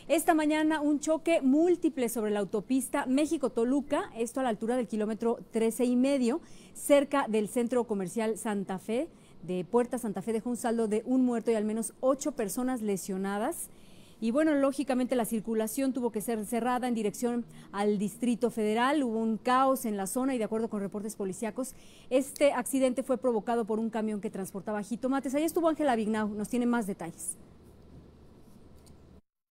Esta mañana un choque múltiple sobre la autopista México-Toluca, esto a la altura del kilómetro 13,5, cerca del centro comercial Santa Fe, de Puerta Santa Fe, dejó un saldo de un muerto y al menos 8 personas lesionadas. Y bueno, lógicamente la circulación tuvo que ser cerrada en dirección al Distrito Federal, hubo un caos en la zona y de acuerdo con reportes policíacos, este accidente fue provocado por un camión que transportaba jitomates. Ahí estuvo Ángela Vignau, nos tiene más detalles.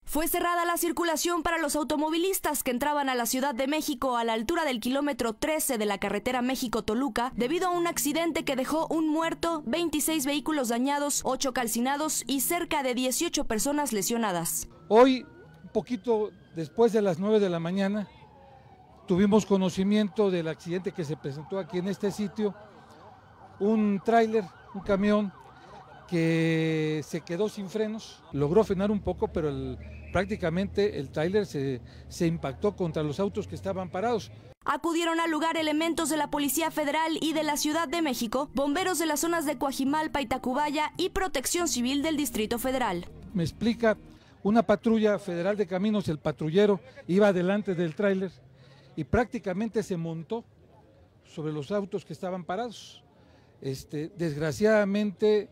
Fue cerrada la circulación para los automovilistas que entraban a la Ciudad de México a la altura del kilómetro 13 de la carretera México-Toluca debido a un accidente que dejó un muerto, 26 vehículos dañados, 8 calcinados y cerca de 18 personas lesionadas. Hoy, un poquito después de las 9 de la mañana, tuvimos conocimiento del accidente que se presentó aquí en este sitio. Un tráiler, un camión que se quedó sin frenos, logró frenar un poco, pero prácticamente el tráiler se impactó contra los autos que estaban parados. Acudieron al lugar elementos de la Policía Federal y de la Ciudad de México, bomberos de las zonas de Coajimalpa y Tacubaya y Protección Civil del Distrito Federal. Me explica, una patrulla federal de caminos, el patrullero iba delante del tráiler y prácticamente se montó sobre los autos que estaban parados. Desgraciadamente,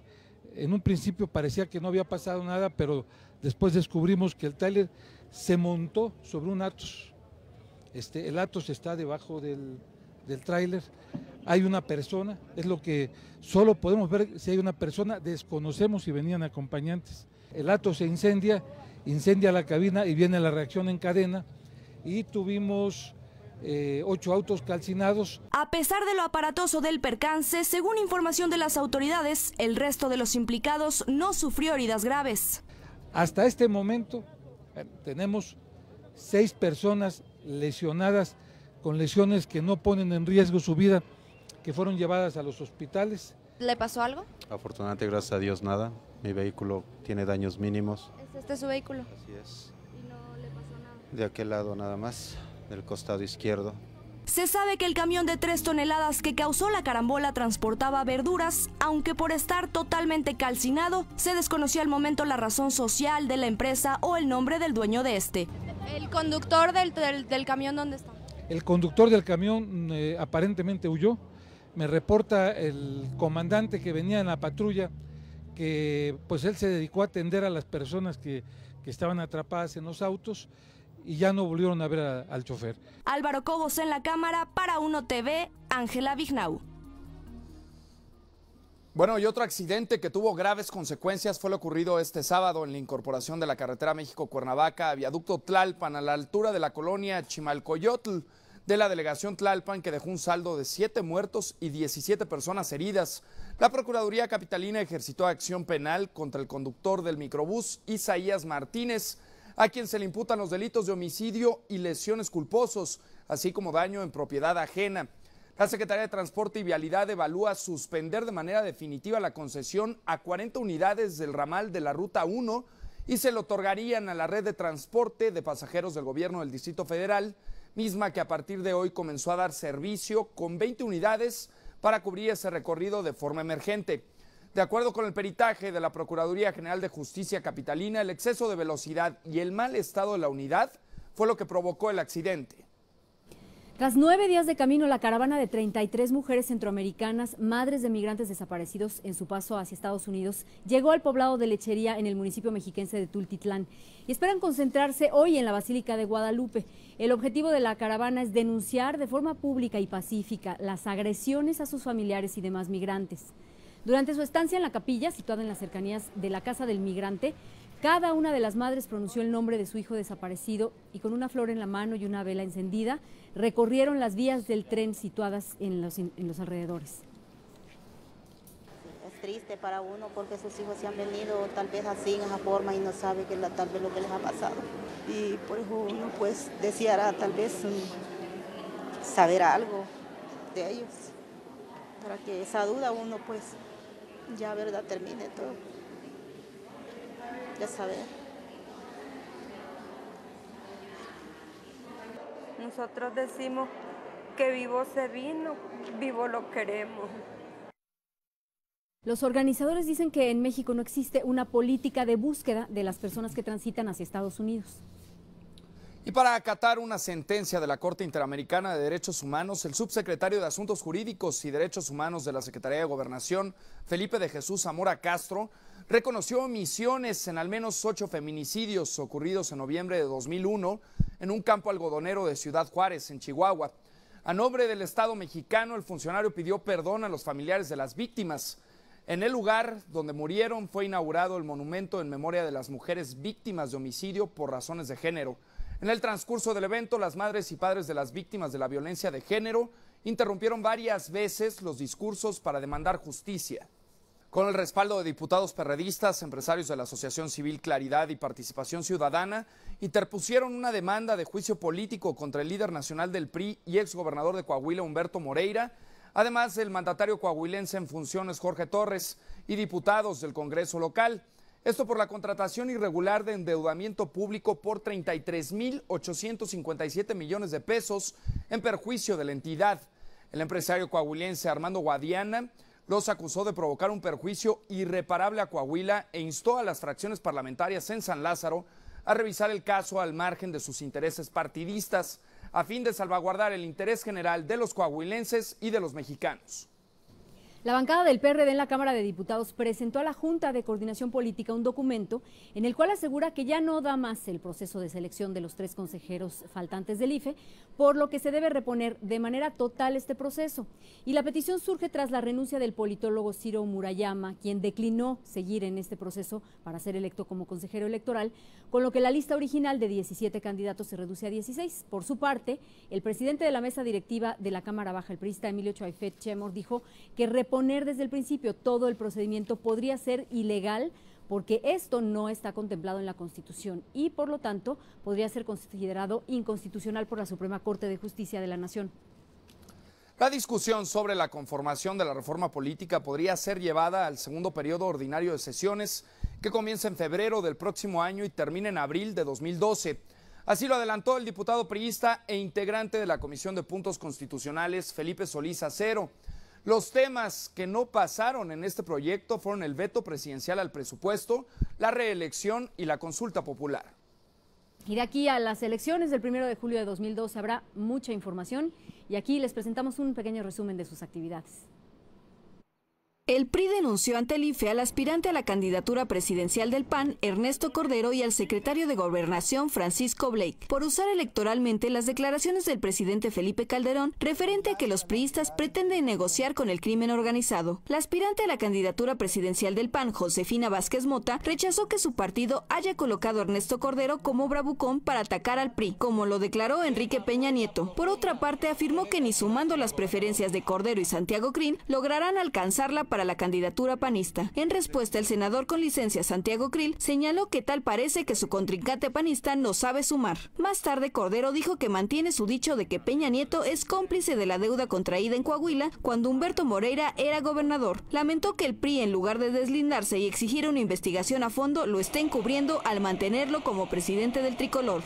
en un principio parecía que no había pasado nada, pero después descubrimos que el tráiler se montó sobre un Atos. El Atos está debajo del tráiler. Hay una persona, es lo que solo podemos ver si hay una persona, desconocemos si venían acompañantes. El Atos se incendia la cabina y viene la reacción en cadena y tuvimos 8 autos calcinados. A pesar de lo aparatoso del percance, según información de las autoridades, el resto de los implicados no sufrió heridas graves. Hasta este momento tenemos 6 personas lesionadas con lesiones que no ponen en riesgo su vida, que fueron llevadas a los hospitales. ¿Le pasó algo? Afortunadamente, gracias a Dios, nada. Mi vehículo tiene daños mínimos. ¿Es este su vehículo? Así es. ¿Y no le pasó nada? De aquel lado nada más, del costado izquierdo. Se sabe que el camión de 3 toneladas que causó la carambola transportaba verduras, aunque por estar totalmente calcinado, se desconocía al momento la razón social de la empresa o el nombre del dueño de este. ¿El conductor del camión dónde está? El conductor del camión aparentemente huyó. Me reporta el comandante que venía en la patrulla que pues él se dedicó a atender a las personas que estaban atrapadas en los autos y ya no volvieron a ver al chofer. Álvaro Cobos en la cámara para Uno TV, Ángela Vignau. Bueno, y otro accidente que tuvo graves consecuencias fue lo ocurrido este sábado en la incorporación de la carretera México-Cuernavaca a viaducto Tlalpan a la altura de la colonia Chimalcoyotl de la delegación Tlalpan, que dejó un saldo de 7 muertos y 17 personas heridas. La Procuraduría Capitalina ejercitó acción penal contra el conductor del microbús, Isaías Martínez, a quien se le imputan los delitos de homicidio y lesiones culposos, así como daño en propiedad ajena. La Secretaría de Transporte y Vialidad evalúa suspender de manera definitiva la concesión a 40 unidades del ramal de la Ruta 1 y se le otorgarían a la red de transporte de pasajeros del gobierno del Distrito Federal, misma que a partir de hoy comenzó a dar servicio con 20 unidades para cubrir ese recorrido de forma emergente. De acuerdo con el peritaje de la Procuraduría General de Justicia Capitalina, el exceso de velocidad y el mal estado de la unidad fue lo que provocó el accidente. Tras 9 días de camino, la caravana de 33 mujeres centroamericanas, madres de migrantes desaparecidos en su paso hacia Estados Unidos, llegó al poblado de Lechería en el municipio mexiquense de Tultitlán y esperan concentrarse hoy en la Basílica de Guadalupe. El objetivo de la caravana es denunciar de forma pública y pacífica las agresiones a sus familiares y demás migrantes. Durante su estancia en la capilla, situada en las cercanías de la Casa del Migrante, cada una de las madres pronunció el nombre de su hijo desaparecido y con una flor en la mano y una vela encendida, recorrieron las vías del tren situadas en los alrededores. Es triste para uno porque sus hijos se han venido tal vez así, en esa forma, y no sabe que tal vez lo que les ha pasado. Y por eso uno pues deseara tal vez saber algo de ellos, para que esa duda uno pues ya verdad termine todo. Ya saber. Nosotros decimos que vivo se vino, vivo lo queremos. Los organizadores dicen que en México no existe una política de búsqueda de las personas que transitan hacia Estados Unidos. Y para acatar una sentencia de la Corte Interamericana de Derechos Humanos, el subsecretario de Asuntos Jurídicos y Derechos Humanos de la Secretaría de Gobernación, Felipe de Jesús Zamora Castro, reconoció omisiones en al menos 8 feminicidios ocurridos en noviembre de 2001 en un campo algodonero de Ciudad Juárez, en Chihuahua. A nombre del Estado mexicano, el funcionario pidió perdón a los familiares de las víctimas. En el lugar donde murieron fue inaugurado el monumento en memoria de las mujeres víctimas de homicidio por razones de género. En el transcurso del evento, las madres y padres de las víctimas de la violencia de género interrumpieron varias veces los discursos para demandar justicia. Con el respaldo de diputados perredistas, empresarios de la Asociación Civil Claridad y Participación Ciudadana, interpusieron una demanda de juicio político contra el líder nacional del PRI y exgobernador de Coahuila, Humberto Moreira, además el mandatario coahuilense en funciones, Jorge Torres, y diputados del Congreso local. Esto por la contratación irregular de endeudamiento público por 33.857 millones de pesos en perjuicio de la entidad. El empresario coahuilense Armando Guadiana los acusó de provocar un perjuicio irreparable a Coahuila e instó a las fracciones parlamentarias en San Lázaro a revisar el caso al margen de sus intereses partidistas, a fin de salvaguardar el interés general de los coahuilenses y de los mexicanos. La bancada del PRD en la Cámara de Diputados presentó a la Junta de Coordinación Política un documento en el cual asegura que ya no da más el proceso de selección de los 3 consejeros faltantes del IFE, por lo que se debe reponer de manera total este proceso. Y la petición surge tras la renuncia del politólogo Ciro Murayama, quien declinó seguir en este proceso para ser electo como consejero electoral, con lo que la lista original de 17 candidatos se reduce a 16. Por su parte, el presidente de la mesa directiva de la Cámara Baja, el priista Emilio Chaifet Chemor, dijo que reponer desde el principio todo el procedimiento podría ser ilegal porque esto no está contemplado en la Constitución y por lo tanto podría ser considerado inconstitucional por la Suprema Corte de Justicia de la Nación. La discusión sobre la conformación de la reforma política podría ser llevada al segundo periodo ordinario de sesiones que comienza en febrero del próximo año y termina en abril de 2012. Así lo adelantó el diputado priista e integrante de la Comisión de Puntos Constitucionales, Felipe Solís Acero. Los temas que no pasaron en este proyecto fueron el veto presidencial al presupuesto, la reelección y la consulta popular. Y de aquí a las elecciones del 1 de julio de 2012 habrá mucha información y aquí les presentamos un pequeño resumen de sus actividades. El PRI denunció ante el IFE al aspirante a la candidatura presidencial del PAN, Ernesto Cordero, y al secretario de Gobernación, Francisco Blake, por usar electoralmente las declaraciones del presidente Felipe Calderón referente a que los priistas pretenden negociar con el crimen organizado. La aspirante a la candidatura presidencial del PAN, Josefina Vázquez Mota, rechazó que su partido haya colocado a Ernesto Cordero como bravucón para atacar al PRI, como lo declaró Enrique Peña Nieto. Por otra parte, afirmó que ni sumando las preferencias de Cordero y Santiago Krill lograrán alcanzarla para la candidatura panista. En respuesta, el senador con licencia Santiago Krill señaló que tal parece que su contrincante panista no sabe sumar. Más tarde, Cordero dijo que mantiene su dicho de que Peña Nieto es cómplice de la deuda contraída en Coahuila cuando Humberto Moreira era gobernador. Lamentó que el PRI, en lugar de deslindarse y exigir una investigación a fondo, lo esté encubriendo al mantenerlo como presidente del tricolor.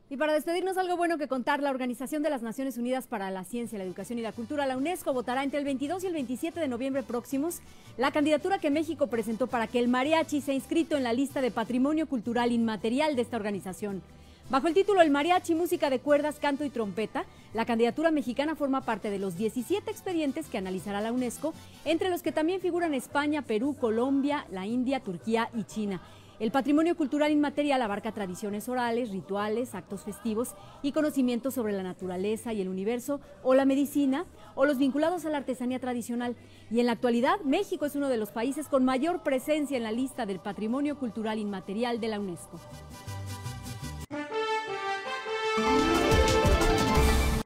Y para despedirnos, algo bueno que contar: la Organización de las Naciones Unidas para la Ciencia, la Educación y la Cultura, la UNESCO, votará entre el 22 y el 27 de noviembre próximos la candidatura que México presentó para que el mariachi sea inscrito en la lista de Patrimonio Cultural Inmaterial de esta organización. Bajo el título El mariachi, música de cuerdas, canto y trompeta, la candidatura mexicana forma parte de los 17 expedientes que analizará la UNESCO, entre los que también figuran España, Perú, Colombia, la India, Turquía y China. El patrimonio cultural inmaterial abarca tradiciones orales, rituales, actos festivos y conocimientos sobre la naturaleza y el universo, o la medicina, o los vinculados a la artesanía tradicional. Y en la actualidad, México es uno de los países con mayor presencia en la lista del patrimonio cultural inmaterial de la UNESCO.